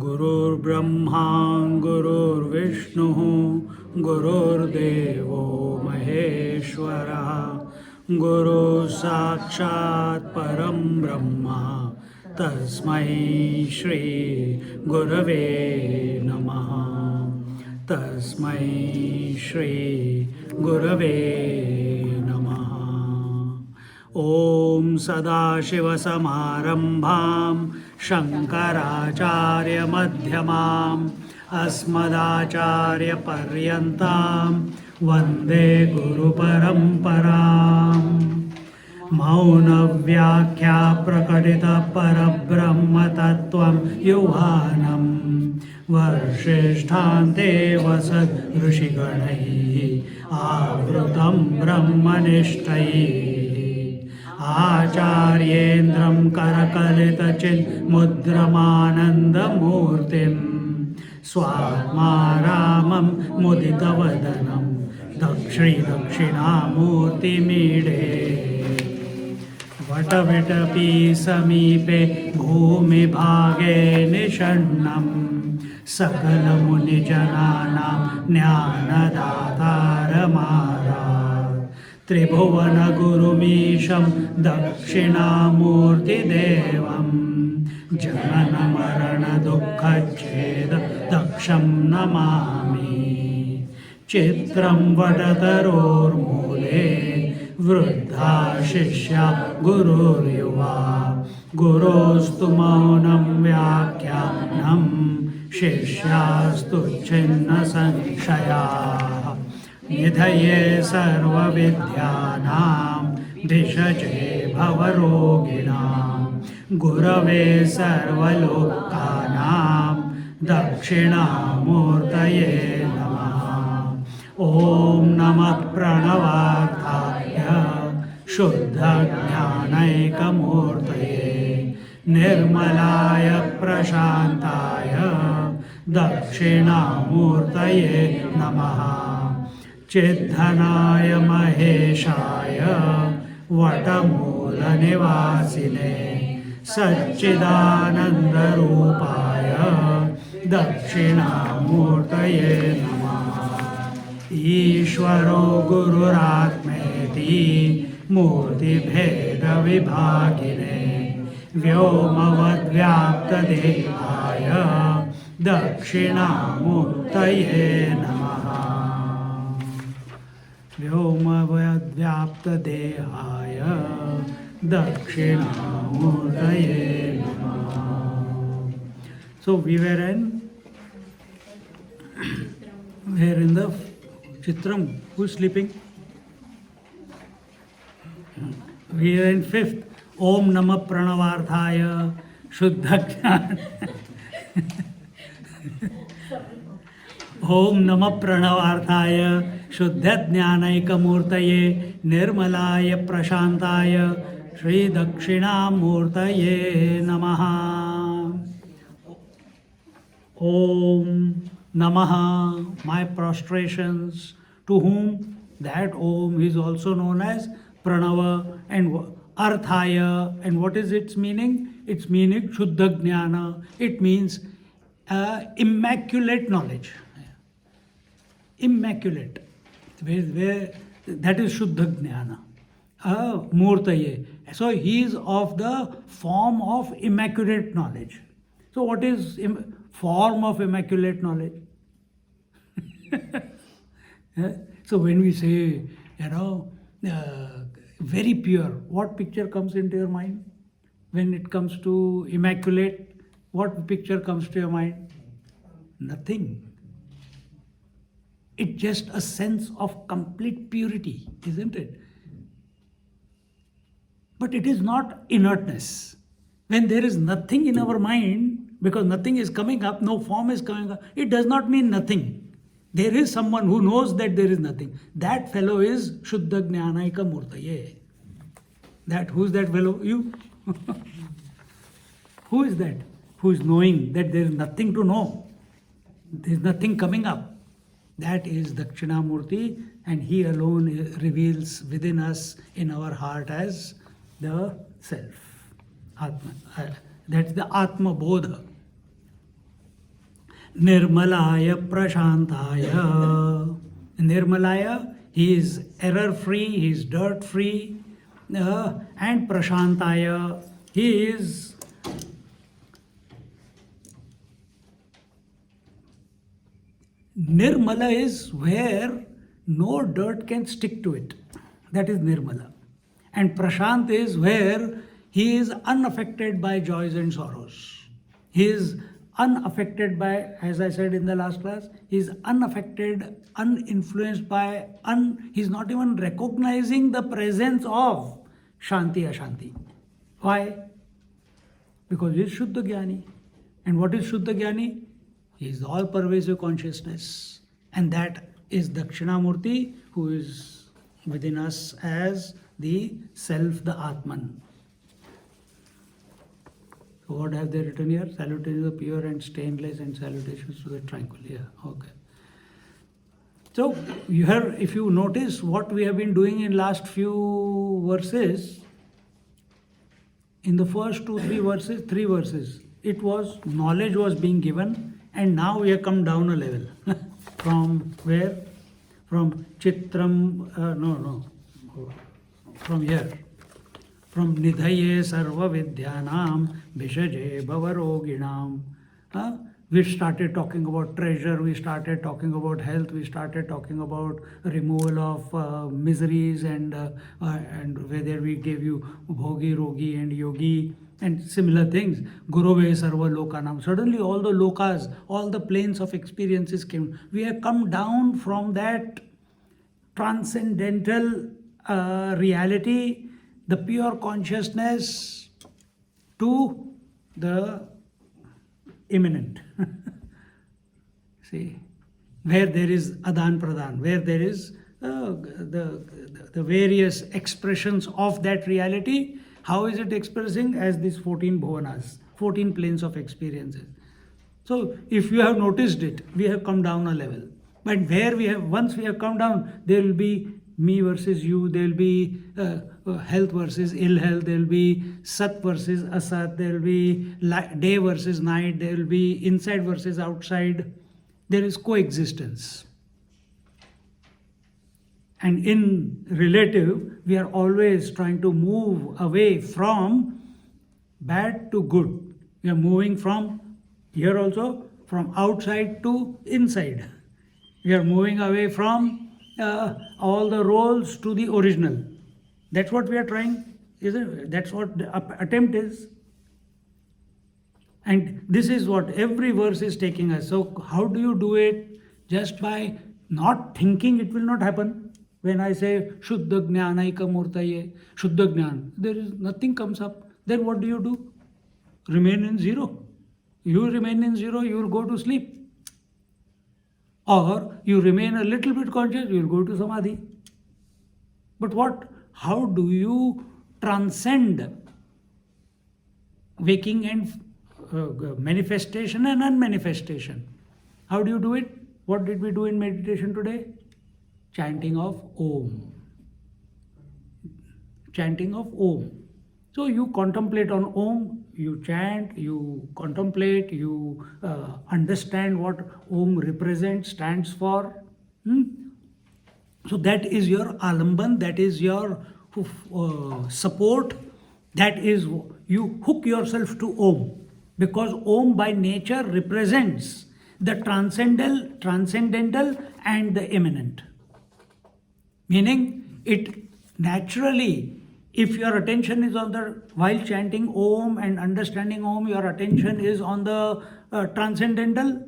गुरुर्ब्रह्मा गुरुर्विष्णुः गुरुर्देवो महेश्वरः गुरुः साक्षात् परं ब्रह्म तस्मै श्री गुरवे नमः तस्मै श्री गुरवे नमः ॐ सदाशिवसमारम्भां शङ्कराचार्यमध्यमाम् अस्मदाचार्यपर्यन्तां वन्दे गुरुपरम्पराम् मौनव्याख्या प्रकटितपरब्रह्मतत्त्वं युवानं वर्षेष्ठान्ते वसद् ऋषिगणैः आवृतं ब्रह्मनिष्ठैः आचार्येन्द्रं करकलितचिन्मुद्रमानन्दमूर्तिं स्वात्मारामं मुदितवदनं दक्षिणामूर्तिमीडे वटविटपी समीपे भूमिभागे निषण्णं सकलमुनिजनानां ज्ञानदातारमारात् त्रिभुवनगुरुमीशं दक्षिणामूर्तिदेवं जननमरणदुःखच्छेद दक्षं नमामि चित्रं वटतरोर्मूले वृद्धा शिष्या गुरुर्युवा गुरोस्तु मौनं व्याख्यानं शिष्यास्तु छिन्नसंशयाः निधये सर्वविद्यानां धिषजे भवरोगिणां गुरवे सर्वलोकानां दक्षिणामूर्तये नमः ॐ नमः प्रणवार्थाय शुद्धज्ञानैकमूर्तये निर्मलाय प्रशान्ताय दक्षिणामूर्तये नमः चिद्धनाय महेशाय वटमूलनिवासिने सच्चिदानन्दरूपाय दक्षिणामूर्तये नमः ईश्वरो गुरुरात्मेति मूर्तिभेदविभागिने व्योमवद्व्याप्तदेहाय दक्षिणामूर्तये नमः व्योमवद्व्याप्तदेहाय दक्षिणामूर्तये नमः. So we were in the Chitram. Who's sleeping? We are in fifth. Om Namah Pranavarthaya Shuddha Jnana. Om Namah Pranavarthaya Shuddha Jnanaikamurtaye Nirmalaya Prashantaya Shri Dakshinamurtaye Namaha. Om Namaha, my prostrations, to whom that Om is also known as Pranava and Arthaya. And what is its meaning? Its meaning Shuddha Jnana. It means immaculate knowledge. Immaculate. Where that is Shuddha Jnana. Murtaye. So he is of the form of immaculate knowledge. So what is form of immaculate knowledge? So when we say, very pure, what picture comes into your mind? When it comes to immaculate, what picture comes to your mind? Nothing. It's just a sense of complete purity, isn't it? But it is not inertness. When there is nothing in our mind, because nothing is coming up, no form is coming up, it does not mean nothing. There is someone who knows that there is nothing. That fellow is Shuddha Jnanaika Murtaye. Who's that fellow? You? Who is that? Who is knowing that there is nothing to know? There is nothing coming up. That is Dakshinamurti, and he alone reveals within us, in our heart, as the self. Atma. That's the Atma Bodha. Nirmalaya Prashantaya. Nirmalaya, he is error free, he is dirt free. And Prashantaya, he is Nirmala is where no dirt can stick to it. That is Nirmala. And Prashant is where he is unaffected by joys and sorrows. He is unaffected by, as I said in the last class, he is unaffected, uninfluenced by, he is not even recognizing the presence of Shanti Ashanti. Why? Because he is Shuddha Jnani. And what is Shuddha Jnani? He is all-pervasive consciousness. And that is Dakshinamurti, who is within us as the self, the Atman. So what have they written here? Salutations of pure and stainless, and salutations to the tranquil. Yeah, okay. So here, if you notice what we have been doing in last few verses, in the first three verses, it was knowledge was being given, and now we have come down a level. From where? From Chitram, from here. From Nidhaye Sarva Vidyanam Vishaje Bhavaroginam. We started talking about treasure, we started talking about health, we started talking about removal of miseries, and whether we gave you Bhogi, Rogi and Yogi and similar things. Gurove Sarva Lokanam. Suddenly all the lokas, all the planes of experiences came. We have come down from that transcendental reality, the pure consciousness, to the immanent. See, where there is Adan Pradhan, where there is the various expressions of that reality. How is it expressing? As these 14 bhuvanas, 14 planes of experiences. So if you have noticed it, we have come down a level. But once we have come down, there will be me versus you, there will be health versus ill health, there will be sat versus asat, there will be day versus night, there will be inside versus outside. There is coexistence. And in relative, we are always trying to move away from bad to good. We are moving from, here also, from outside to inside. We are moving away from all the roles to the original. That's what we are trying, isn't it? That's what the attempt is. And this is what every verse is taking us. So how do you do it? Just by not thinking, it will not happen. When I say Shuddha Jnanaika Murtaye, Shuddha Jnana, there is nothing comes up. Then what do? Remain in zero. You remain in zero, you will go to sleep. Or you remain a little bit conscious, you will go to Samadhi. But how do you transcend waking and manifestation and unmanifestation? How do you do it? What did we do in meditation today? Chanting of Om. Chanting of Om. So you contemplate on Om, you chant, you contemplate, you understand what Om represents, stands for. So that is your alamban, that is your support, that is, you hook yourself to Om. Because Om by nature represents the transcendental and the immanent. Meaning, it naturally, if your attention is on while chanting Om and understanding Om, your attention is on the transcendental,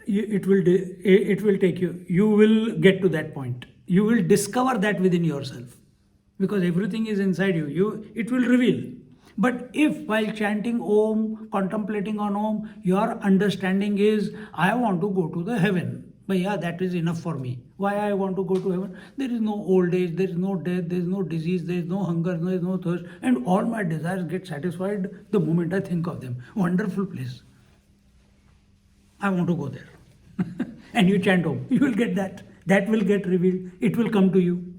it will take you, you will get to that point. You will discover that within yourself. because everything is inside you. It will reveal. But if while chanting Om, contemplating on Om, your understanding is, I want to go to the heaven. But yeah, that is enough for me. Why I want to go to heaven? There is no old age, there is no death, there is no disease, there is no hunger, there is no thirst, and all my desires get satisfied the moment I think of them. Wonderful place. I want to go there. And you chant Om, you will get that. That will get revealed. It will come to you.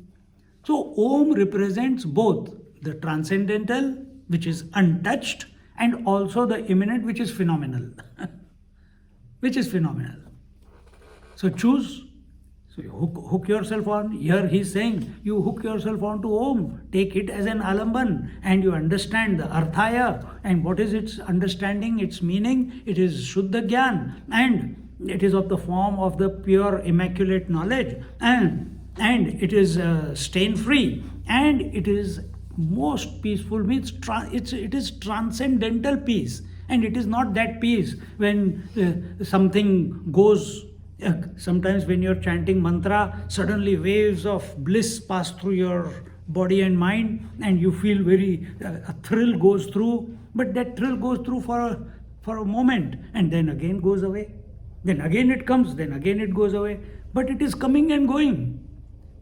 So Om represents both the transcendental, which is untouched, and also the immanent, which is phenomenal. Which is phenomenal. So choose. So you hook yourself on. Here he is saying, you hook yourself on to Om. Take it as an alamban, and you understand the arthaya. And what is its understanding, its meaning? It is Shuddha Gyan, and it is of the form of the pure immaculate knowledge, and it is stain free, and it is most peaceful, means it is transcendental peace. And it is not that peace when something goes. Sometimes when you're chanting mantra, suddenly waves of bliss pass through your body and mind, and you feel a thrill goes through. But that thrill goes through for a moment, and then again goes away. Then again it comes, then again it goes away. But it is coming and going.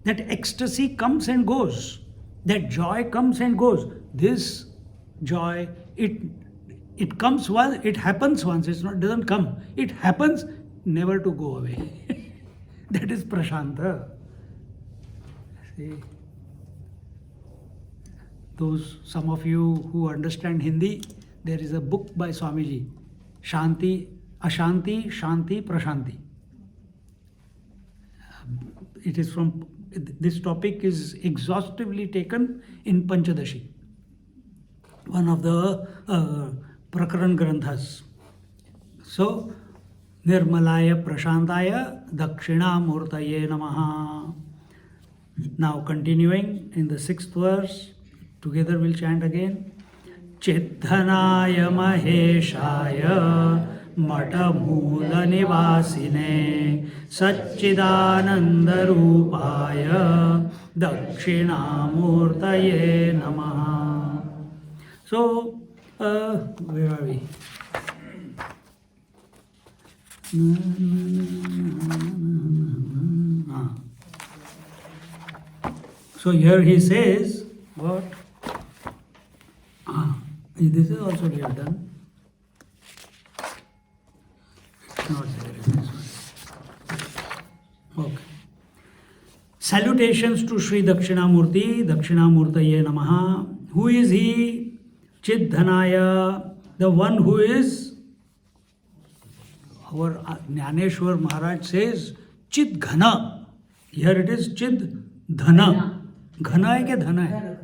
That ecstasy comes and goes. That joy comes and goes. This joy, it comes once, it happens once, it doesn't come. It happens, never to go away. That is Prashanta. See, some of you who understand Hindi, there is a book by Swamiji, Shanti, Ashanti, Shanti, Prashanti. It is from, this topic is exhaustively taken in Panchadashi, one of the Prakaran Granthas. So, Nirmalaya Prashantaya Dakshinamurtaye Namaha. Now continuing in the 6th verse, together we'll chant again. Chiddhanaya Maheshaya Matamula Nivasine Satchidananda Rupaya Dakshinamurtaye Namaha. So, where are we? So here he says, what? This is also we have done. It's not there in this one. Okay. Salutations to Sri Dakshinamurti, Dakshinamurtaye Namaha. Who is he? Chiddhanaya, the one who is. Our Jnaneshwar Maharaj says, Chid Ghana. Here it is Chid Dhana. Ghana hai kya dhana hai?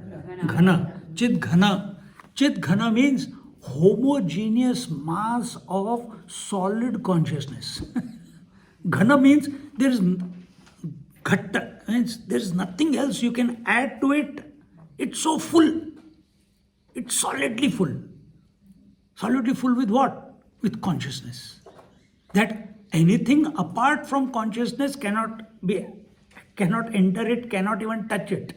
Ghana. Chid Ghana. Chid Ghana means homogeneous mass of solid consciousness. Ghana means there is ghatta, means there is nothing else you can add to it. It's so full. It's solidly full. Solidly full with what? With consciousness. That anything apart from consciousness cannot enter it, cannot even touch it.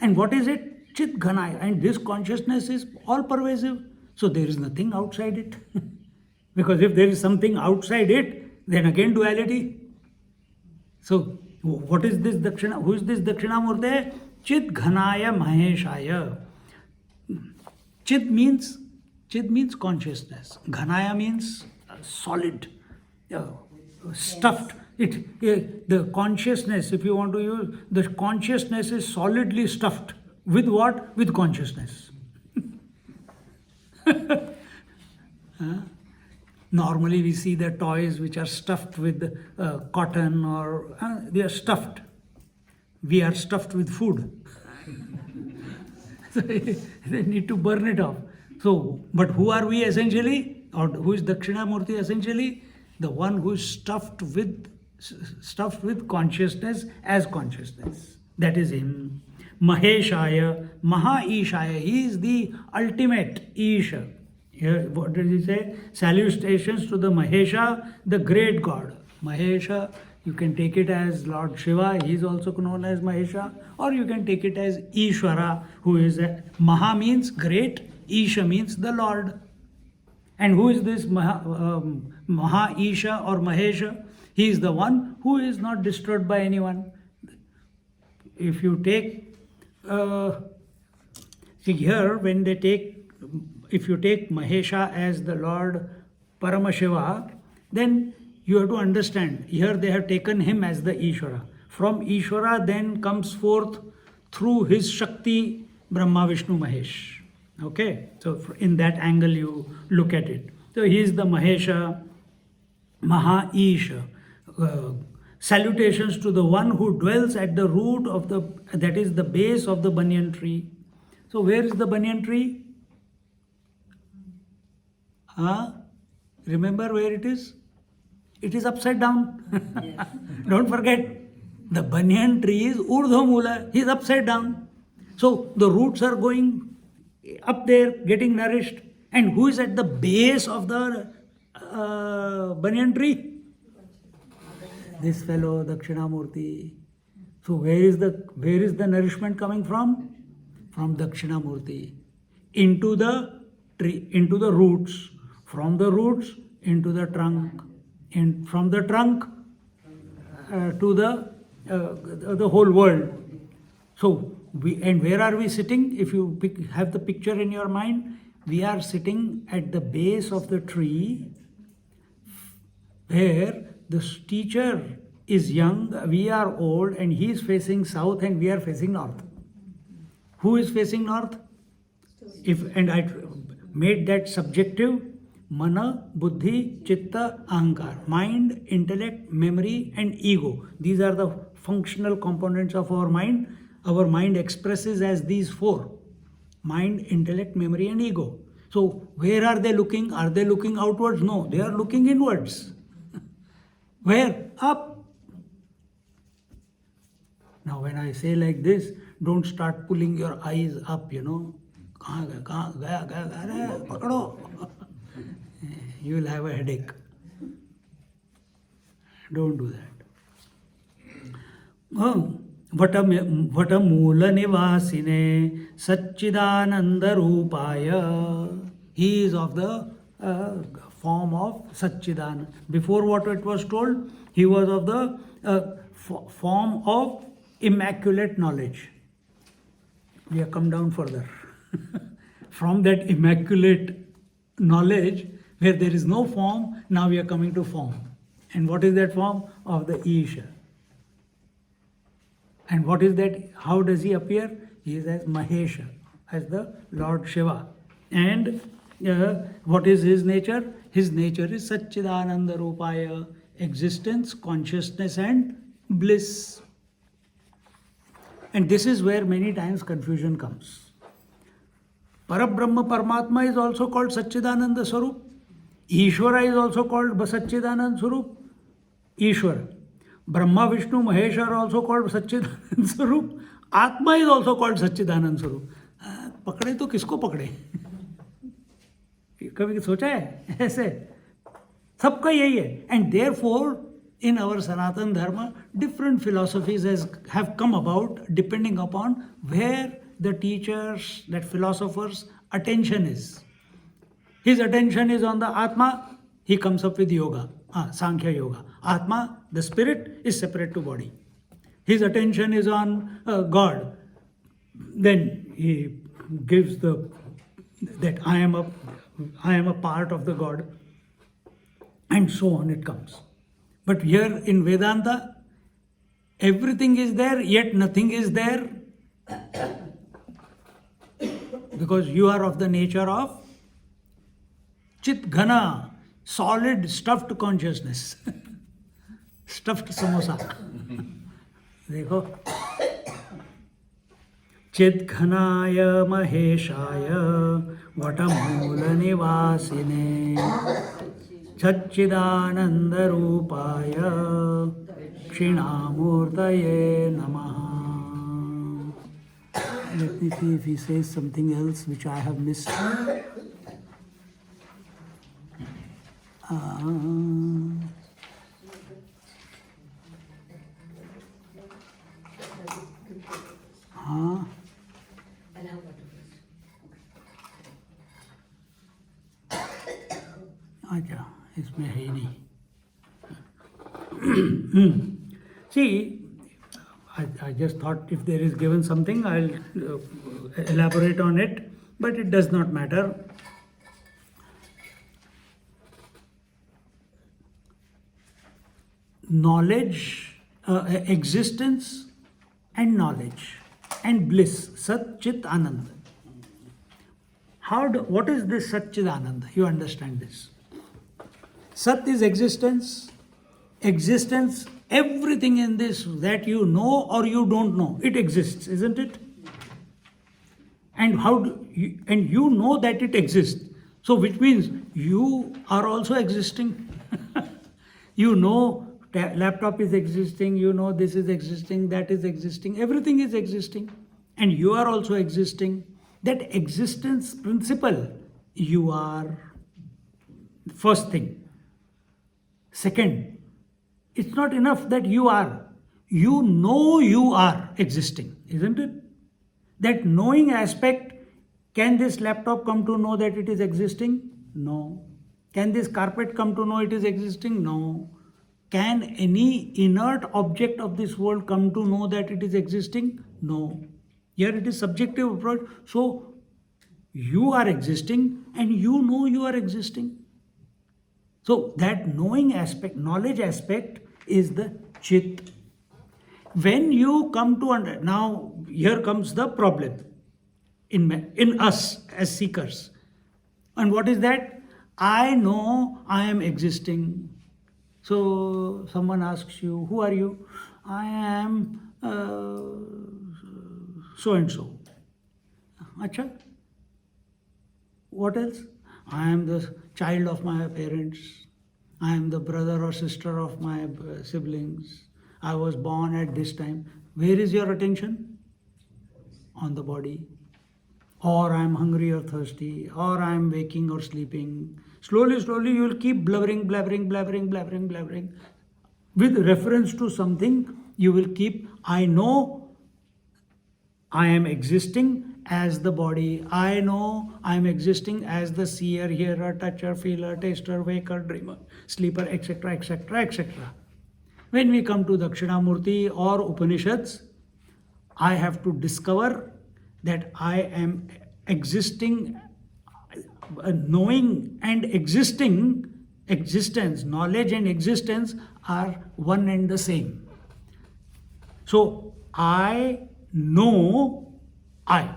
And what is it? Chit Ghanaya. And this consciousness is all pervasive. So there is nothing outside it. Because if there is something outside it, then again duality. So what is this Dakshina? Who is this Dakshinamurti? Chit Ghanaya Maheshaya. Chit means consciousness. Ghanaya means solid, stuffed. The consciousness, if you want to use, the consciousness is solidly stuffed. With what? With consciousness. Normally we see the toys which are stuffed with cotton or they are stuffed. We are stuffed with food. So they need to burn it off. So, but who are we essentially? Or who is Dakshinamurti essentially? The one who is stuffed with consciousness as consciousness. That is him. Maheshaya, Maha-Ishaya. He is the ultimate Isha. Here, what did he say? Salutations to the Mahesha, the great God. Mahesha You can take it as Lord Shiva, he is also known as Mahesha, or you can take it as Ishvara, who is Maha means great, Isha means the Lord. And who is this Maha Isha or Mahesha? He is the one who is not disturbed by anyone. If you take, see here, when they take, if you take Mahesha as the Lord Paramashiva, then you have to understand, here they have taken him as the Ishvara. From Ishvara then comes forth through his Shakti, Brahma, Vishnu, Mahesh. Okay, so in that angle you look at it. So he is the Mahesha, Maha Isha. Salutations to the one who dwells at the root of the, that is the base of the banyan tree. So where is the banyan tree? Remember where it is? It is upside down. Yes. Don't forget, the banyan tree is Urdhva Mula, he is upside down. So the roots are going up there, getting nourished. And who is at the base of the banyan tree? This fellow, Dakshinamurti. So where is the nourishment coming from? From Dakshinamurti. Into the tree, into the roots. From the roots, into the trunk. And from the trunk to the whole world. So, and where are we sitting? If you have the picture in your mind, we are sitting at the base of the tree where the teacher is young, we are old, and he is facing south and we are facing north. Who is facing north? And I made that subjective. Mana, Buddhi, Chitta, Ahankar. Mind, intellect, memory and ego. These are the functional components of our mind. Our mind expresses as these four. Mind, intellect, memory and ego. So where are they looking? Are they looking outwards? No, they are looking inwards. Where? Up. Now when I say like this, don't start pulling your eyes up, you know. You will have a headache. Don't do that. Vatamula Nivasine Satchidananda Rupaya. He is of the form of Satchidananda. Before what it was told, he was of the form of immaculate knowledge. We have come down further. From that immaculate knowledge, where there is no form, now we are coming to form. And what is that form? Of the Isha. And what is that? How does he appear? He is as Mahesha, as the Lord Shiva. And what is his nature? His nature is Satchidananda Rupaya, existence, consciousness and bliss. And this is where many times confusion comes. Parabrahma Paramatma is also called Satchidananda Swarup. Ishvara is also called Satchidananda Swarup. Ishvara. Brahma, Vishnu, Mahesh are also called Satchidananda Swarup. Atma is also called Satchidananda Swarup. पकड़े तो किसको पकड़े? कभी सोचा है ऐसे? सबका यही है. And therefore, in our Sanatana Dharma, different philosophies have come about depending upon where the teachers, that philosophers' attention is. His attention is on the Atma, he comes up with yoga, Sankhya Yoga. Atma, the spirit, is separate to body. His attention is on God. Then he gives that I am a part of the God, and so on it comes. But here in Vedanta, everything is there, yet nothing is there, because you are of the nature of Chit Ghana, solid, stuffed consciousness. Stuffed samosa. देखो. Chit Ghanaya Maheshaya Vatamula Nivasine Satchidananda Rupaya Dakshinamurtaye Namaha. Let me see if he says something else which I have missed. इसमें है ही नहीं. See, I just thought if there is given something, I'll elaborate on it, but it does not matter. Knowledge, existence and knowledge and bliss, Sat Chit Anand. What is this Sat Chit Anand? You understand this. Sat is existence. Existence, everything in this that you know or you don't know, it exists, isn't it? And you know that it exists. So which means you are also existing. You know laptop is existing, you know this is existing, that is existing, everything is existing, and you are also existing. That existence principle, you are first thing. Second, it's not enough that you are. You know you are existing, isn't it? That knowing aspect, can this laptop come to know that it is existing? No. Can this carpet come to know it is existing? No. Can any inert object of this world come to know that it is existing? No. Here it is subjective approach. So you are existing and you know you are existing. So that knowing aspect, knowledge aspect is the chit. When you come to now here comes the problem in us as seekers. And what is that? I know I am existing. So someone asks you, who are you? I am so and so. Acha? What else? I am the child of my parents. I am the brother or sister of my siblings. I was born at this time. Where is your attention? On the body. Or I am hungry or thirsty. Or I am waking or sleeping. Slowly, you will keep blabbering. With reference to something, you will keep, I know I am existing as the body. I know I am existing as the seer, hearer, toucher, feeler, taster, waker, dreamer, sleeper, etc., etc., etc. When we come to Dakshinamurti or Upanishads, I have to discover that I am existing, knowing and existing, existence, knowledge and existence are one and the same. So I know I.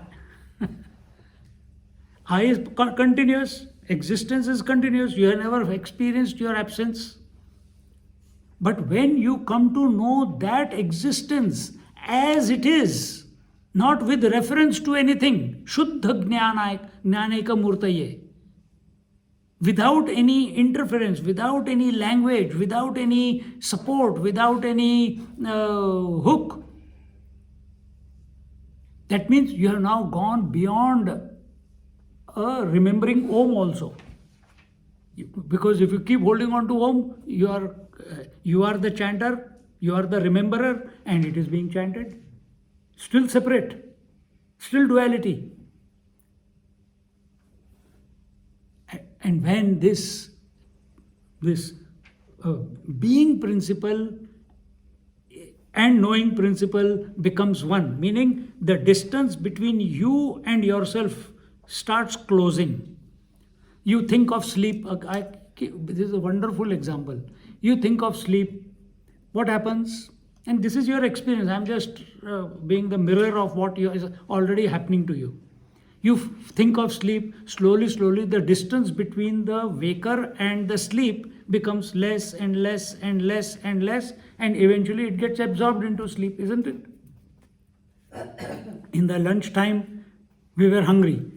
I is continuous, existence is continuous, you have never experienced your absence. But when you come to know that existence as it is, not with reference to anything, Shuddha Jnanaika Murtaye, without any interference, without any language, without any support, without any hook, that means you have now gone beyond remembering Om also. Because if you keep holding on to Om, you are the chanter, you are the rememberer, and it is being chanted. Still separate, still duality. And when this being principle and knowing principle becomes one, meaning the distance between you and yourself starts closing. You think of sleep, this is a wonderful example. You think of sleep, what happens? And this is your experience. I'm just being the mirror of what is already happening to you. You think of sleep, slowly, the distance between the waker and the sleep becomes less and less and less and less, and eventually it gets absorbed into sleep, isn't it? In the lunchtime, we were hungry.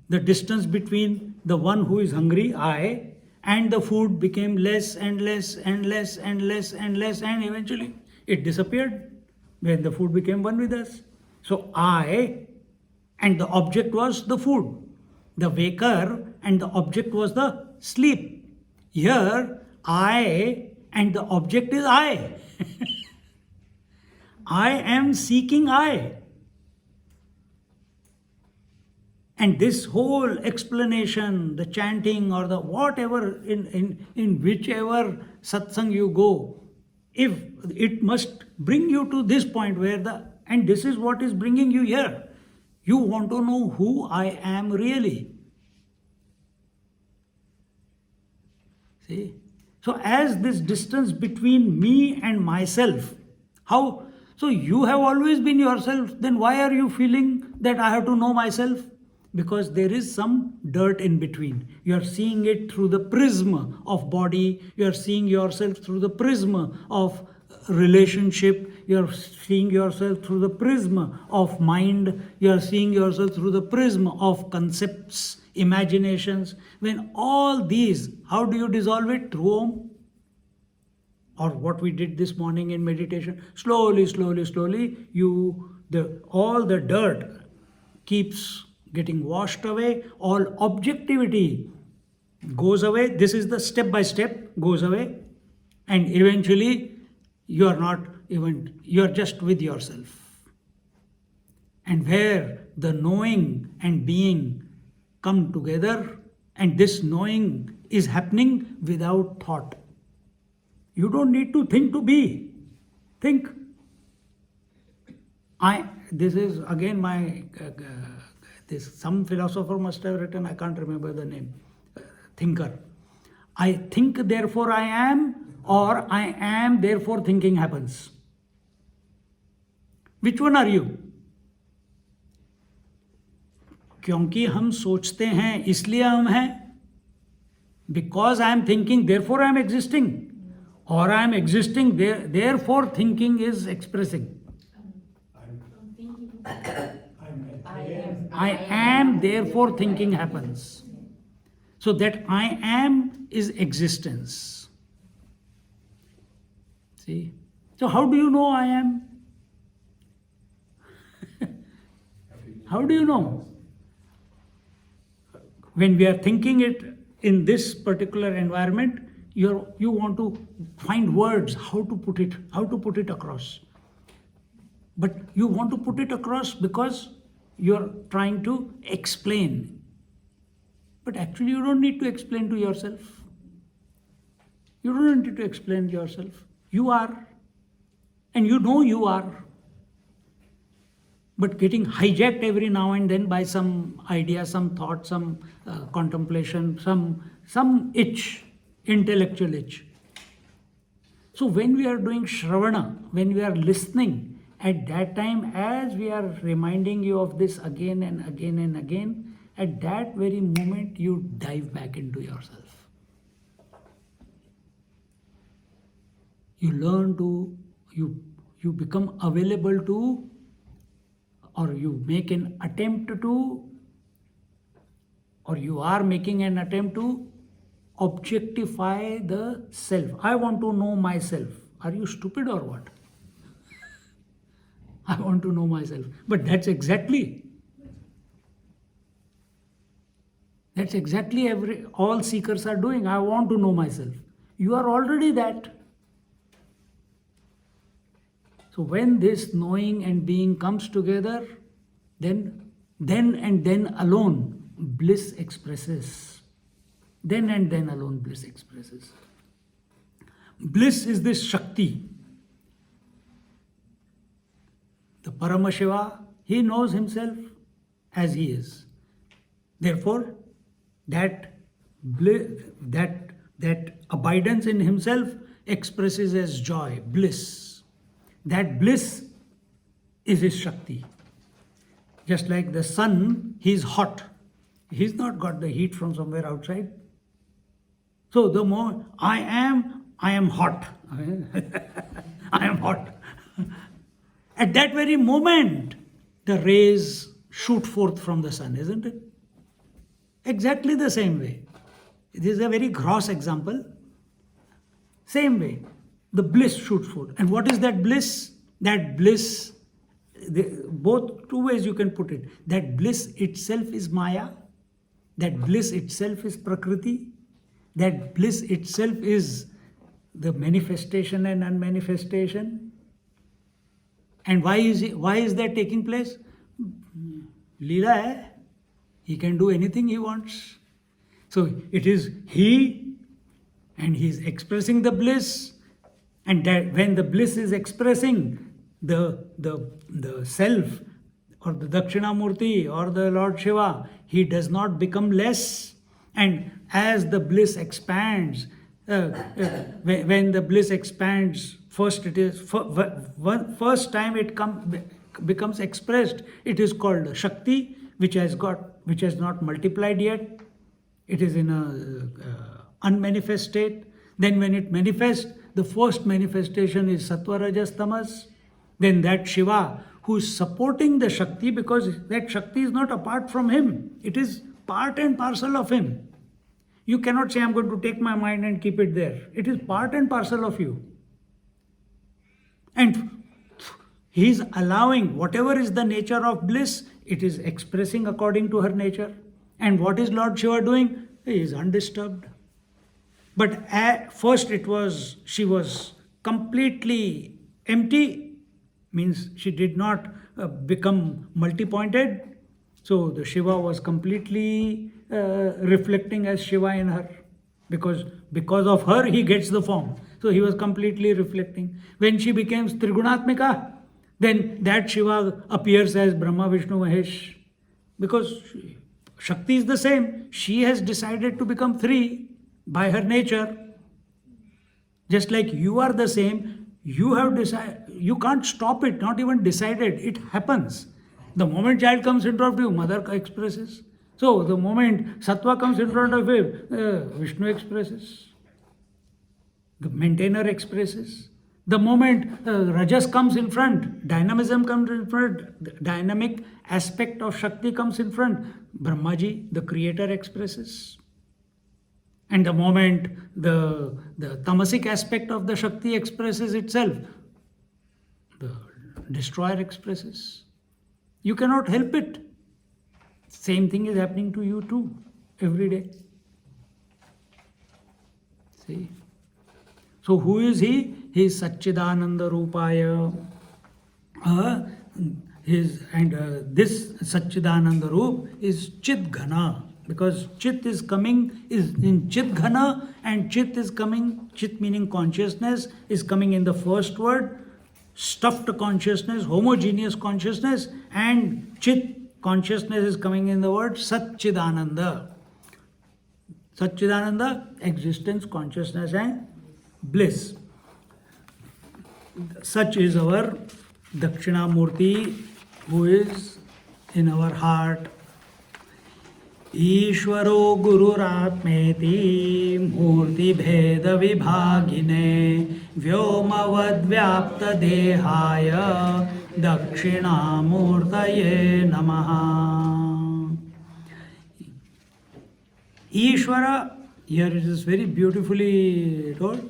The distance between the one who is hungry, I, and the food became less and less and less and less and less, and eventually it disappeared when the food became one with us. So I and the object was the food. The waker and the object was the sleep. Here, I and the object is I. I am seeking I. And this whole explanation, the chanting or the whatever, in whichever satsang you go, if it must bring you to this point where and this is what is bringing you here. You want to know who I am really. See? So as this distance between me and myself, how? So you have always been yourself, then why are you feeling that I have to know myself? Because there is some dirt in between. You are seeing it through the prism of body, you are seeing yourself through the prism of relationship, you are seeing yourself through the prism of mind, you are seeing yourself through the prism of concepts, imaginations. When all these, how do you dissolve it? Through Om. Or what we did this morning in meditation. Slowly, all the dirt keeps getting washed away, all objectivity goes away. This is the step by step goes away, and eventually you are just with yourself. And where the knowing and being come together, and this knowing is happening without thought. You don't need to think to be. Think. This is again some philosopher must have written, I can't remember the name, thinker. I think therefore I am, or I am therefore thinking happens. Which one are you? क्योंकि हम सोचते हैं इसलिए हम हैं. Because I am thinking therefore I am existing. Or I am existing, therefore thinking is expressing. I am, therefore thinking happens. So that I am is existence. See? So how do you know I am? How do you know? When we are thinking it in this particular environment, you want to find words, how to put it across. But you want to put it across because you're trying to explain. But actually you don't need to explain to yourself. You don't need to explain yourself. You are. And you know you are. But getting hijacked every now and then by some idea, some thought, some contemplation, some itch, intellectual itch. So when we are doing Shravana, when we are listening, at that time, as we are reminding you of this again and again and again, at that very moment you dive back into yourself. You learn to, you become available to, or you make an attempt to, or you are making an attempt to objectify the self. I want to know myself. Are you stupid or what? I want to know myself. But that's exactly all seekers are doing. I want to know myself. You are already that. So when this knowing and being comes together, then and then alone bliss expresses. Then and then alone bliss expresses. Bliss is this Shakti. The Paramashiva, he knows himself as he is. Therefore, that abidance in himself expresses as joy, bliss. That bliss is his Shakti. Just like the sun, he is hot. He's not got the heat from somewhere outside. So the more I am hot. I am hot. At that very moment, the rays shoot forth from the sun, isn't it? Exactly the same way. This is a very gross example. Same way. The bliss shoots forth. And what is that bliss? That bliss, both two ways you can put it. That bliss itself is Maya. That bliss itself is Prakriti. That bliss itself is the manifestation and unmanifestation. And why is that taking place? Leela hai. He can do anything he wants. So it is he, and he is expressing the bliss. And that when the bliss is expressing, the self or the Dakshinamurti or the Lord Shiva, he does not become less. And as the bliss expands, when the bliss expands, first time it becomes expressed, it is called Shakti, which has not multiplied yet. It is in a unmanifest state. Then when it manifests, the first manifestation is Sattva, Rajas, Tamas. Then that Shiva who is supporting the Shakti, because that Shakti is not apart from him. It is part and parcel of him. You cannot say, I'm going to take my mind and keep it there. It is part and parcel of you. And he is allowing whatever is the nature of bliss, it is expressing according to her nature. And what is Lord Shiva doing? He is undisturbed. But at first she was completely empty, means she did not become multi-pointed. So the Shiva was completely reflecting as Shiva in her. Because of her he gets the form. So he was completely reflecting. When she becomes Trigunatmika, then that Shiva appears as Brahma, Vishnu, Mahesh. Because Shakti is the same. She has decided to become three by her nature. Just like you are the same, you have decided, you can't stop it, not even decided, it happens. The moment child comes in front of you, mother expresses. So the moment Sattva comes in front of you, Vishnu expresses. The maintainer expresses. The moment Rajas comes in front, dynamism comes in front, the dynamic aspect of Shakti comes in front, Brahmaji, the creator, expresses. And the moment the tamasic aspect of the Shakti expresses itself, the destroyer expresses. You cannot help it. Same thing is happening to you too, every day. See? So who is he? He is Satchidananda Rupaya. This Satchidananda Roop is Chit Ghana. Because Chit is in Chit Ghana, and Chit is coming, Chit meaning consciousness, is coming in the first word, stuffed consciousness, homogeneous consciousness, and Chit, consciousness, is coming in the word Satchidananda. Satchidananda, existence, consciousness, and bliss. Such is our Dakshinamurti, who is in our heart. ईश्वरो गुरुरात्मेति मूर्ति भेद विभागिने व्योमवद्व्याप्त देहाय दक्षिणामूर्तये नमः. Ishvara, here it is very beautifully told,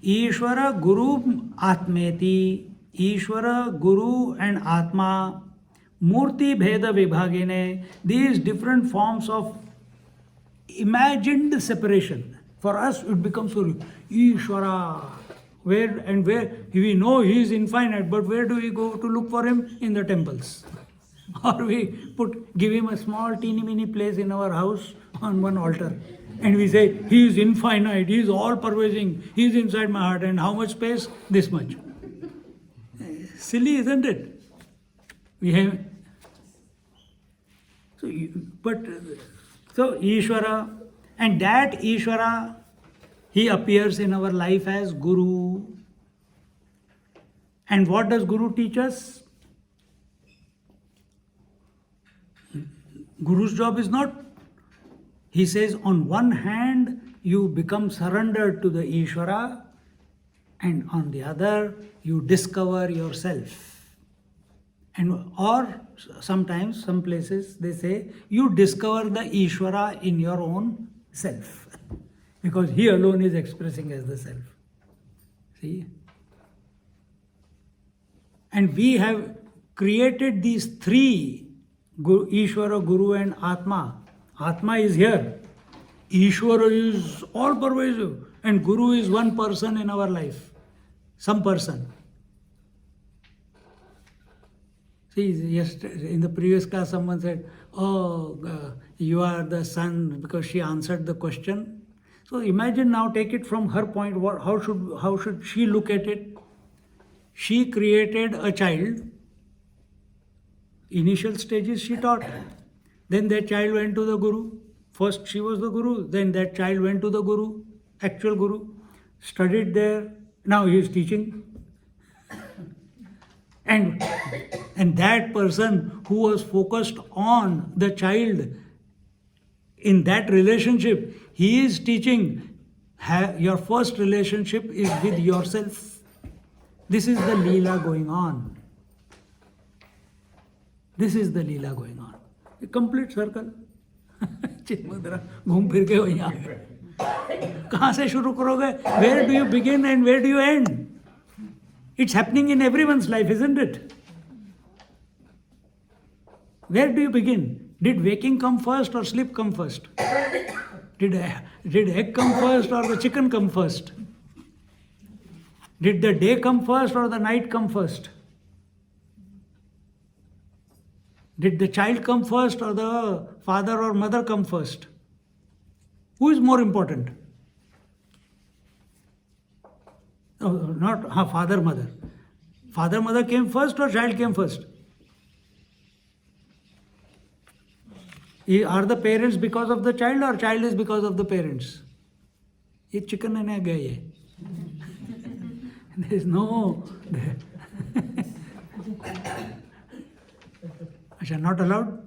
Ishvara Guru Atmeti, Ishvara Guru and Atma, Murti Bheda Vibhagine, these different forms of imagined separation. For us it becomes so Ishvara, where we know he is infinite, but where do we go to look for him? In the temples. Or we give him a small teeny mini place in our house on one altar, and we say he is infinite, he is all pervading, he is inside my heart. And how much space? This much. Silly, isn't it? We have so Ishvara, and that Ishvara, he appears in our life as Guru. And what does Guru teach us? Guru's job is not, he says, on one hand you become surrendered to the Ishvara, and on the other you discover yourself. And or sometimes, some places they say, you discover the Ishvara in your own self, because he alone is expressing as the self. See? And we have created these three, Ishvara, Guru and Atma. Atma is here. Ishvara is all pervasive, and Guru is one person in our life. Some person. See, yesterday, in the previous class, someone said, "Oh, you are the son," because she answered the question. So imagine now, take it from her point. How should she look at it? She created a child. Initial stages she taught. Then that child went to the guru. First she was the guru. Then that child went to the guru, actual guru, studied there. Now he is teaching. And that person who was focused on the child in that relationship, he is teaching. Your first relationship is with yourself. This is the Leela going on. This is the Leela going on. A complete circle. चिन्मुद्रा घूम फिर के वहीं आ गए. कहाँ से शुरू करोगे? Where do you begin and where do you end? It's happening in everyone's life, isn't it? Where do you begin? Did waking come first or sleep come first? Did egg come first or the chicken come first? Did the day come first or the night come first? Did the child come first or the father or mother come first? Who is more important? Oh, not father, mother. Father, mother came first or child came first? Are the parents because of the child or child is because of the parents? ये chicken and egg है ये. There is no. Achha, not allowed?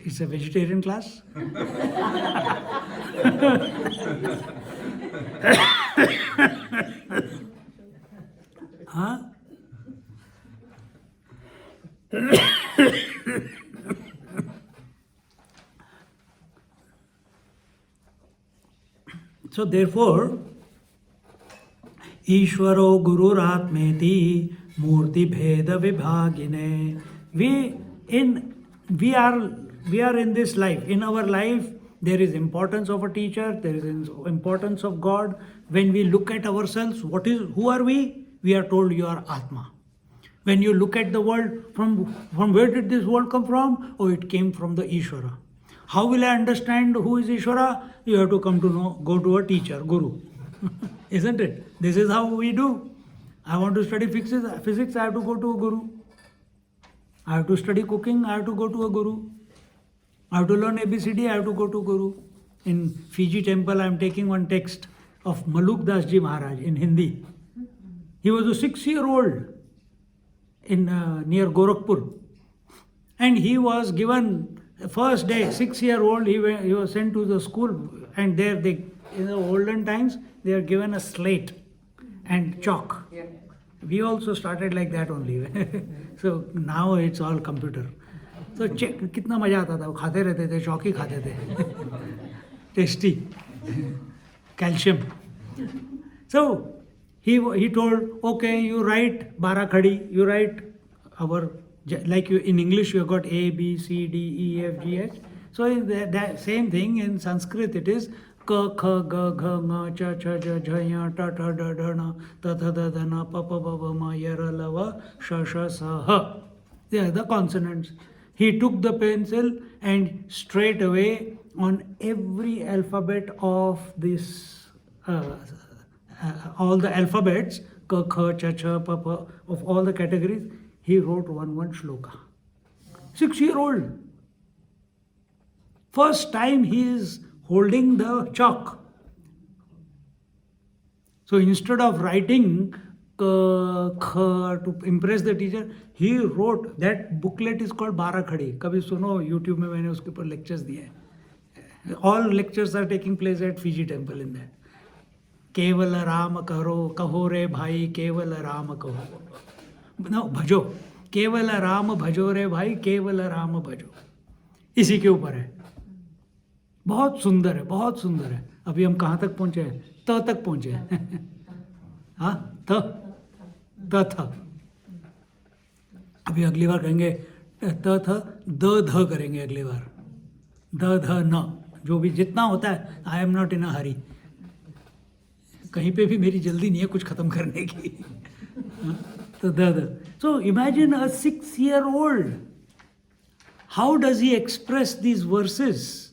It's a vegetarian class. Huh? So therefore, Ishvaro Gururatmeti Murti Bheda Vibhagine. We are in this life. In our life, there is importance of a teacher, there is importance of God. When we look at ourselves, who are we? We are told you are Atma. When you look at the world, from where did this world come from? Oh, it came from the Ishvara. How will I understand who is Ishvara? You have to go to a teacher, Guru. Isn't it? This is how we do. I want to study physics, I have to go to a Guru. I have to study cooking, I have to go to a Guru. I have to learn ABCD, I have to go to Guru. In Fiji temple, I am taking one text of Maluk Das Ji Maharaj in Hindi. He was a 6-year-old in near Gorakhpur. And he was given, first day, 6-year-old, he was sent to the school. And there, in the olden times, they are given a slate and chalk. Yeah. We also started like that only. So now it's all computer. So कितना मजा आता था, वो खाते रहते थे, चौक ही खाते थे. Tasty. Calcium. So he told, okay, you write Barakhadi, you write like in English you have got A, B, C, D, E, F, G, H. So in that same thing in Sanskrit it is Ka, Kha, Ga, Gha, Nga, Cha, Cha, Ja, Jha, Ya, Ta, Ta, Da, Da, Na, Ta, Tha, Da, Da, Na, Pa, Pa, Ba, Ba, Ma, Ya, Ra, La, Va, Sha, Sha, Sa, Ha. They are the consonants. He took the pencil and straight away on every alphabet of this, all the alphabets, Ka, Kha, Cha, Cha, Pa, Pa, of all the categories, he wrote one shloka. 6-year-old. First time he is holding the chalk. So instead of writing to impress the teacher, he wrote, that booklet is called Barakhadi. Kabhi suno, YouTube mein maine uske par lectures diye. All lectures are taking place at Fiji temple in that. Keval Ram kaho re bhai, Keval Ram kaho. No, bhajo. Keval Ram bhajo re bhai, Keval Ram bhajo. इसी के ऊपर है. बहुत सुंदर है, बहुत सुंदर है. अभी हम कहाँ तक पहुँचे हैं? त तक पहुँचे हैं. हाँ, त अभी अगली बार कहेंगे त थ द ध करेंगे अगली बार. द ध न, जो भी जितना होता है. आई एम नॉट इन अ हरी. कहीं पे भी मेरी जल्दी नहीं है कुछ खत्म करने की. So imagine a 6-year-old. How does he express these verses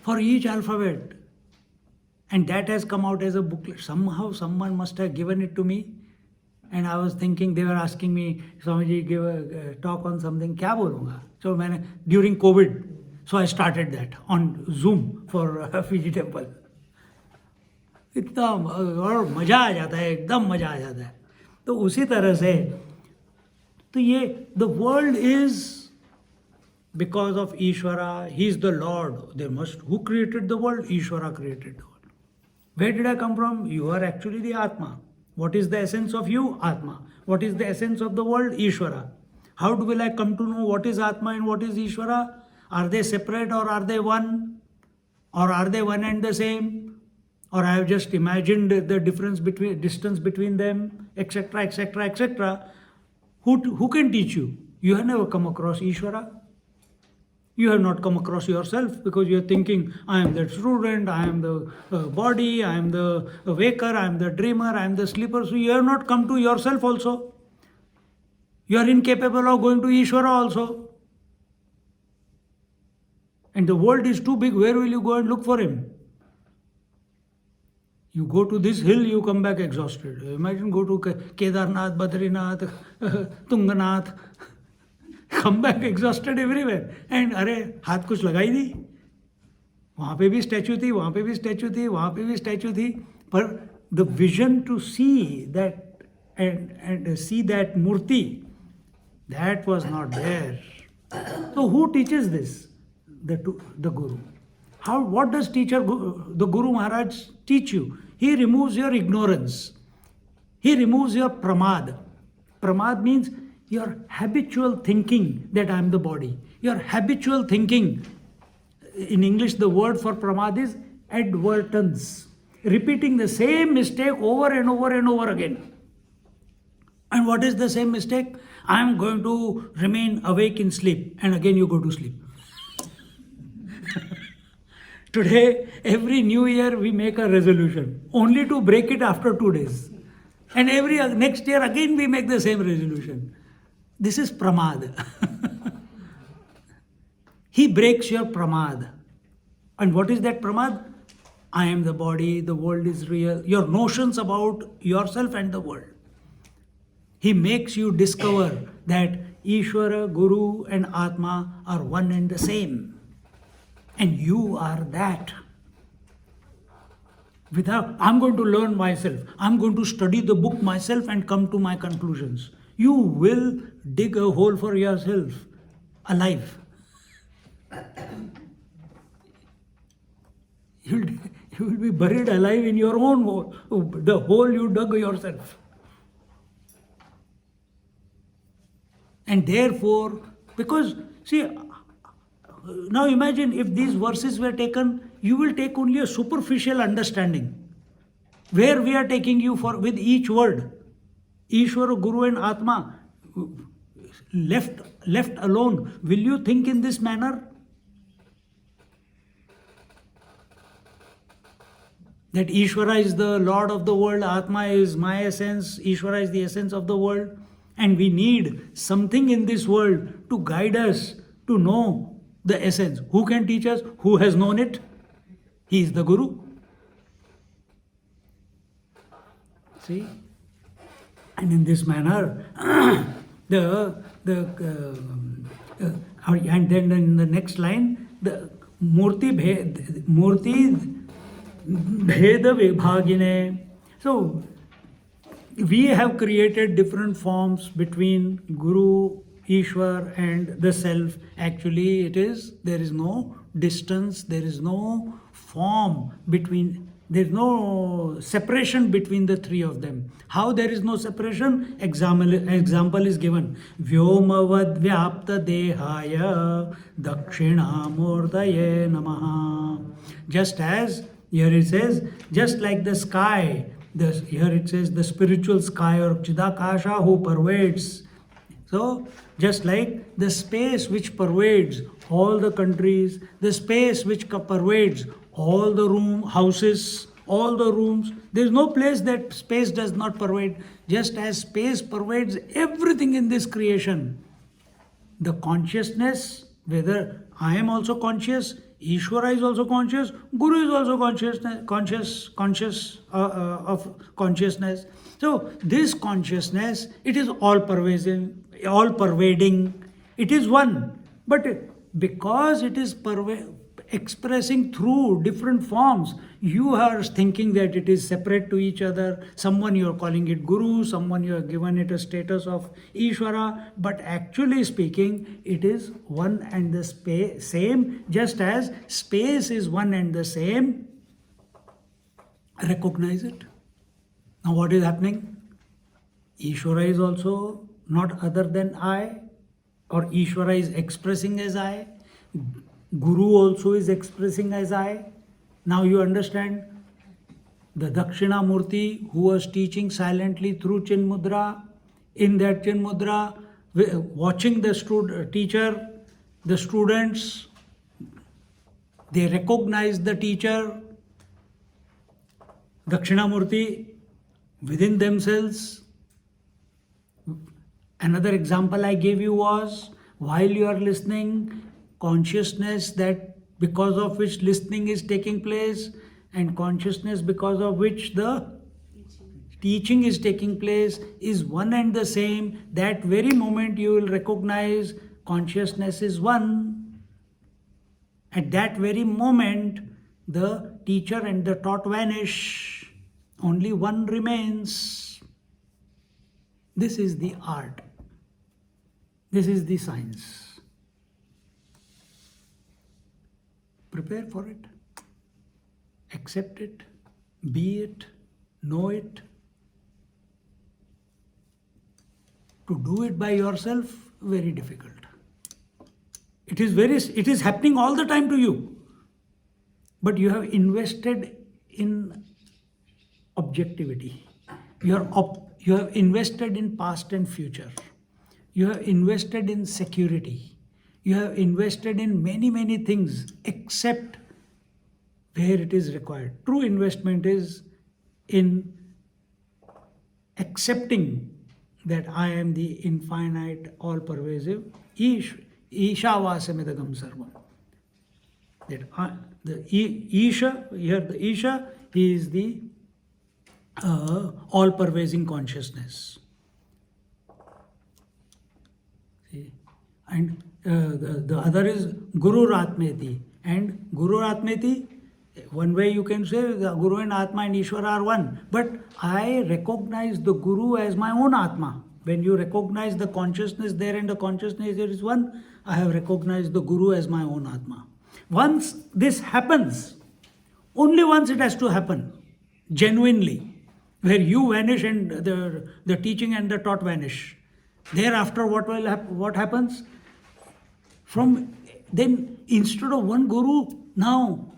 for each alphabet? And that has come out as a booklet. Somehow someone must have given it to me. And I was thinking, they were asking me, Swamiji, give a talk on something, क्या बोलूँगा? So during COVID, so I started that on Zoom for Fiji Temple. इतना और मज़ा आ जाता है, एकदम मज़ा आ जाता है. तो उसी तरह से तो ये the world is because of Ishvara, he is the Lord. Who created the world? Ishvara created the world. Where did I come from? You are actually the Atma. What is the essence of you? Atma. What is the essence of the world? Ishvara. How will I come to know what is Atma and what is Ishvara? Are they separate or are they one? Or are they one and the same? Or I have just imagined the distance between them, etc., etc., etc. Who can teach you? You have never come across Ishvara. You have not come across yourself because you are thinking, I am the student, I am the body, I am the waker, I am the dreamer, I am the sleeper. So you have not come to yourself also. You are incapable of going to Ishvara also. And the world is too big. Where will you go and look for him? You go to this hill, you come back exhausted. Imagine go to Kedarnath, Badrinath, Tunganath. Come back exhausted everywhere. And अरे हाथ कुछ लगाई दी, वहाँ पे भी statue थी, वहाँ पे भी स्टैचू थी, वहाँ पे भी स्टैचू थी. पर the vision to see that and see that murti, that was not there. So who teaches this? The Guru. What does the Guru Maharaj teach you? He removes your ignorance. He removes your pramad. Pramad means your habitual thinking that I am the body. Your habitual thinking. In English, the word for pramad is advertence. Repeating the same mistake over and over and over again. And what is the same mistake? I am going to remain awake in sleep. And again you go to sleep. Today, every new year we make a resolution. Only to break it after 2 days. And every next year again we make the same resolution. This is pramad. He breaks your pramad. And what is that pramad? I am the body, the world is real. Your notions about yourself and the world. He makes you discover that Ishvara, Guru and Atma are one and the same. And you are that. I'm going to learn myself. I'm going to study the book myself and come to my conclusions. You will dig a hole for yourself, alive. You will be buried alive in your own hole, the hole you dug yourself. And therefore, because, see, now imagine if these verses were taken, you will take only a superficial understanding. Where we are taking you for with each word. Ishvara, Guru and Atma, left alone, will you think in this manner? That Ishvara is the Lord of the world, Atma is my essence, Ishvara is the essence of the world. And we need something in this world to guide us to know the essence. Who can teach us? Who has known it? He is the Guru. See? And in this manner, and then in the next line, the Murti Bheda Vibhagine. So, we have created different forms between Guru, Ishwar and the Self. Actually, there is no distance, there is no form between, there is no separation between the three of them. How there is no separation? Example is given. Vyomavad vyapta dehaya Dakshinamurtaye namaha. Just as, here it says, just like the sky, here it says the spiritual sky or Chidakasha who pervades. So, just like the space which pervades all the countries, the space which pervades all the houses, all the rooms, there is no place that space does not pervade. just as space pervades everything in this creation, the consciousness, whether I am also conscious, Ishvara is also conscious, Guru is also conscious of consciousness. So this consciousness, it is all pervasive, all pervading. It is one, but because it is expressing through different forms, you are thinking that it is separate to each other. Someone you are calling it Guru, someone you have given it a status of Ishvara, but actually speaking, it is one and the same, just as space is one and the same. Recognize it. Now what is happening? Ishvara is also not other than I, or Ishvara is expressing as I. Guru also is expressing as I. Now you understand the Dakshinamurti who was teaching silently through Chin Mudra. In that Chin Mudra, watching the teacher, the students, they recognize the teacher, Dakshinamurti, within themselves. Another example I gave you was, while you are listening, consciousness that because of which listening is taking place, and consciousness because of which the teaching is taking place, is one and the same. That very moment you will recognize consciousness is one. At that very moment, the teacher and the taught vanish. Only one remains. This is the art. This is the science. Prepare for it. Accept it. Be it. Know it. To do it by yourself, very difficult. It is happening all the time to you. But you have invested in objectivity. You have invested in past and future. You have invested in security. You have invested in many, many things except where it is required. True investment is in accepting that I am the infinite, all-pervasive Ishavasamidagam Sarvam. That Isha, here the Isha, he is the all-pervading consciousness. See? And the other is Guru Ratmeti. And Guru Ratmeti, one way you can say the Guru and Atma and Ishvara are one. But I recognize the Guru as my own Atma. When you recognize the consciousness there and the consciousness there is one, I have recognized the Guru as my own Atma. Once this happens, only once it has to happen, genuinely, where you vanish and the teaching and the taught vanish. Thereafter, what happens? From then, instead of one Guru, now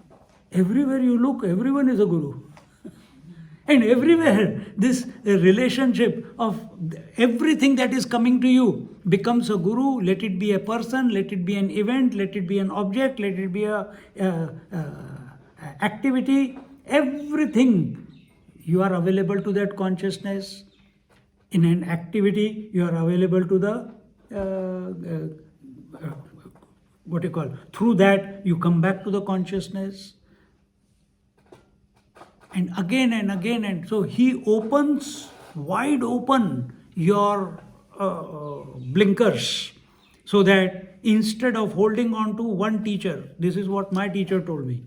everywhere you look, everyone is a Guru. And everywhere, this relationship of everything that is coming to you becomes a Guru. Let it be a person, let it be an event, let it be an object, let it be a activity. Everything, you are available to that consciousness. In an activity, you are available to the through that you come back to the consciousness. And again, and so he opens wide open your blinkers, so that instead of holding on to one teacher, this is what my teacher told me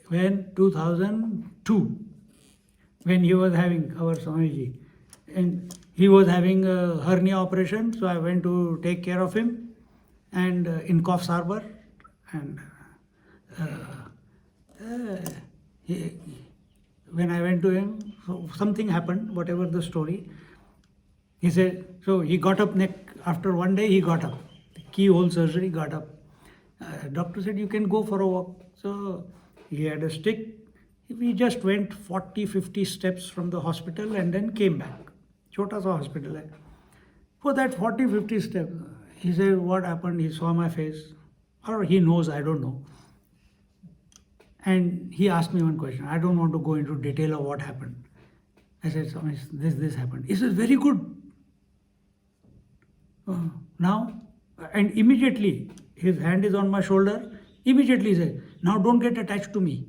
when 2002, when he was having our Swamiji, and he was having a hernia operation, so I went to take care of him, and in Coffs Harbour, and when I went to him, so something happened, whatever the story. He said, so he got up after one day, he got up. Keyhole surgery, got up. Doctor said, you can go for a walk. So he had a stick. We just went 40-50 steps from the hospital and then came back. Chota sa hospital hai. For that 40-50 steps, he said, what happened? He saw my face. Or he knows, I don't know. And he asked me one question. I don't want to go into detail of what happened. I said, Swami, this happened. He says, very good. Now, and immediately, his hand is on my shoulder. Immediately he says, now don't get attached to me.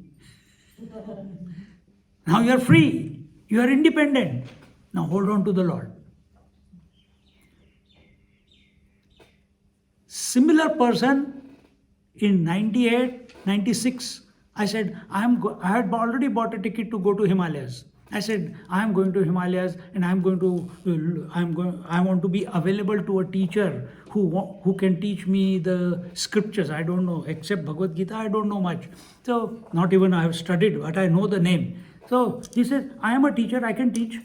Now you are free. You are independent. Now hold on to the Lord. Similar person in 98, 96, I said, I had already bought a ticket to go to Himalayas. I said, I am going to Himalayas and I want to be available to a teacher who can teach me the scriptures. I don't know, except Bhagavad Gita, I don't know much. So, not even I have studied, but I know the name. So, he said, I am a teacher, I can teach.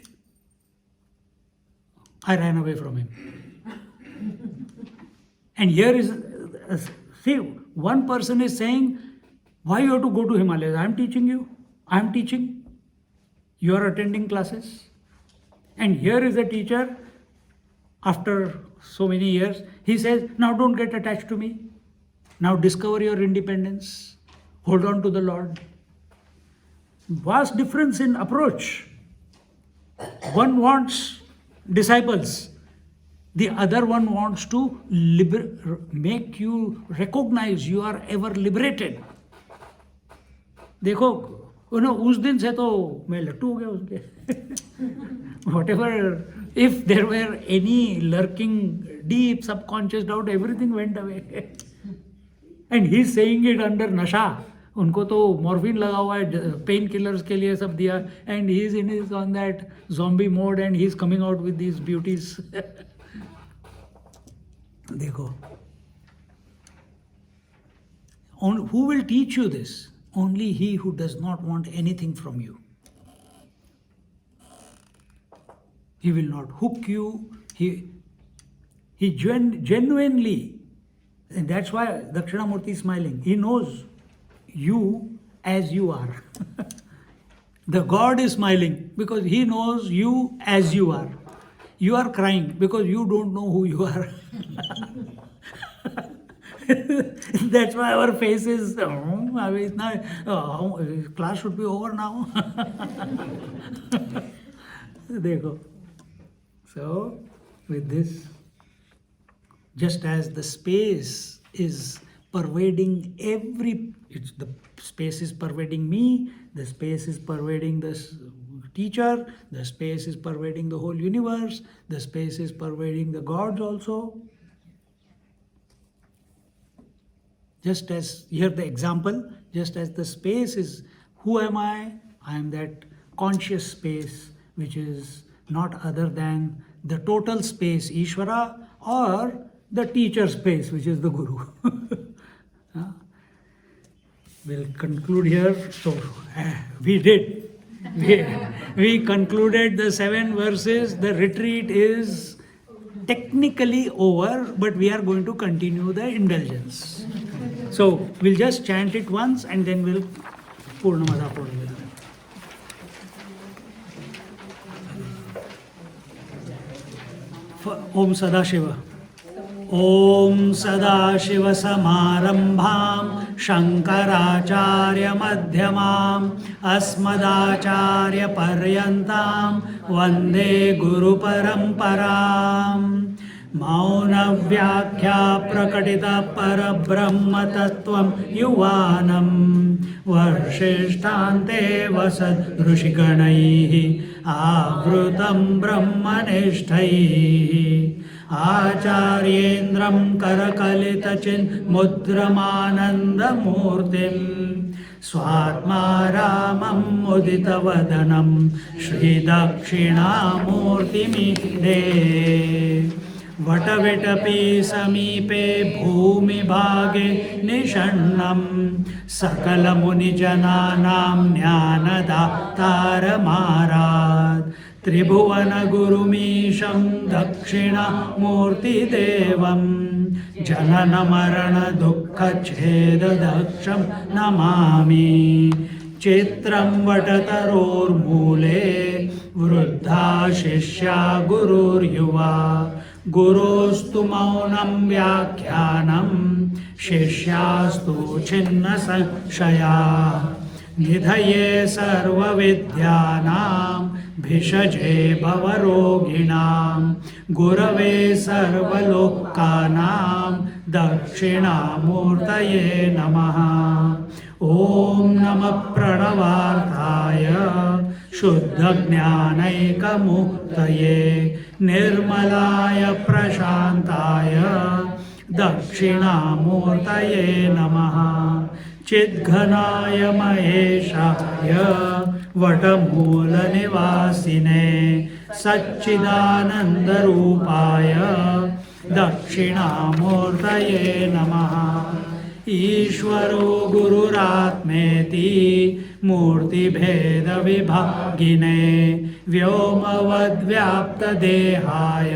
I ran away from him. And here is, see, one person is saying, why you have to go to Himalayas? I am teaching you. I am teaching. You are attending classes. And here is a teacher, after so many years, he says, now don't get attached to me. Now discover your independence. Hold on to the Lord. Vast difference in approach. One wants disciples. The other one wants to make you recognize you are ever liberated. देखो उस दिन से तो मैं लट्टू हो गया उसके. Whatever, if there were any lurking deep subconscious doubt, everything went away. And he's saying it under nasha. उनको तो morphine लगा हुआ है, pain killers के लिए सब दिया, and he is on that zombie mode and he's coming out with these beauties. देखो, who will teach you this? Only he who does not want anything from you. He will not hook you. He genuinely, and that's why Dakshinamurti is smiling. He knows you as you are. The God is smiling because he knows you as you are. You are crying because you don't know who you are. That's why our face is, class should be over now. Dekho. So, with this, just as the space is pervading the space is pervading me, the space is pervading this teacher, the space is pervading the whole universe, the space is pervading the gods also. Just as, here the example, just as the space is, who am I? I am that conscious space which is not other than the total space, Ishvara, or the teacher space, which is the Guru. We'll conclude here. So, we did. We concluded the 7 verses. The retreat is technically over, but we are going to continue the indulgence. So, we'll just chant it once and then we'll Purnamada Purnamada. Om Sadashiva. Om Sadashiva Samarambham Shankaracharya Madhyamam Asmadacharya Paryantam Vande Guru Paramparam Mauna Vyakhya Prakatita Parabrahma Tattvam Yuvanam Varshishthante Vasad Rushiganaihi Avrutam Brahmanishthaihi Acharyendram Karakalitachin Mudramanandamurtim Swatma Ramam Uditavadanam Shri Dakshinamurtimide Vatavitapi Samipe Bhumi Bhage Nishannam Sakala Munijananam Jnanadatar Marad Tribhuvana Gurumisham Dakshina Murti Devam Janana Marana Dukkha Cheda Daksham Namami Chitram Vatataror Mule Vruddha Shishya Gurur Yuva Gurustu Maunam Vyakhyanam Shishyastu Chinna Sanshaya Nidhaye Sarva Vidyanam भिषजे भवरोगिणां गुरवे सर्वलोकानां दक्षिणामूर्तये नमः। ॐ नमः प्रणवार्थाय शुद्धज्ञानैकमूर्तये निर्मलाय प्रशान्ताय दक्षिणामूर्तये नमः। चिद्घनाय महेशाय वटमूलनिवासिने सच्चिदानन्दरूपाय दक्षिणामूर्तये नमः। ईश्वरो गुरुरात्मेति मूर्तिभेदविभागिने व्योमवद्व्याप्तदेहाय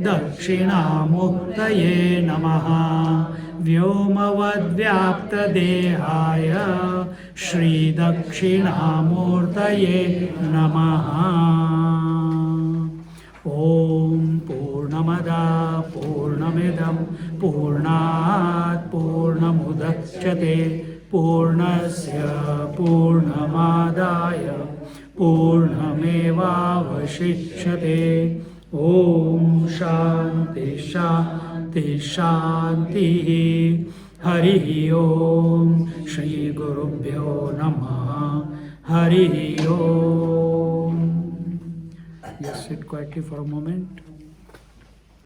दक्षिणामूर्तये नमः। व्योमवद्व्याप्तदेहाय श्रीदक्षिणामूर्तये नमः। ॐ पूर्णमदा पूर्णमिदं पूर्णात् पूर्णमुदच्यते पूर्णस्य पूर्णमादाय पूर्णमेवावशिष्यते। ॐ शान्ति शान्ति शान्तिः। हरिः ॐ श्रीगुरुभ्यो नमः। हरिः ॐ। Just sit quietly for a moment.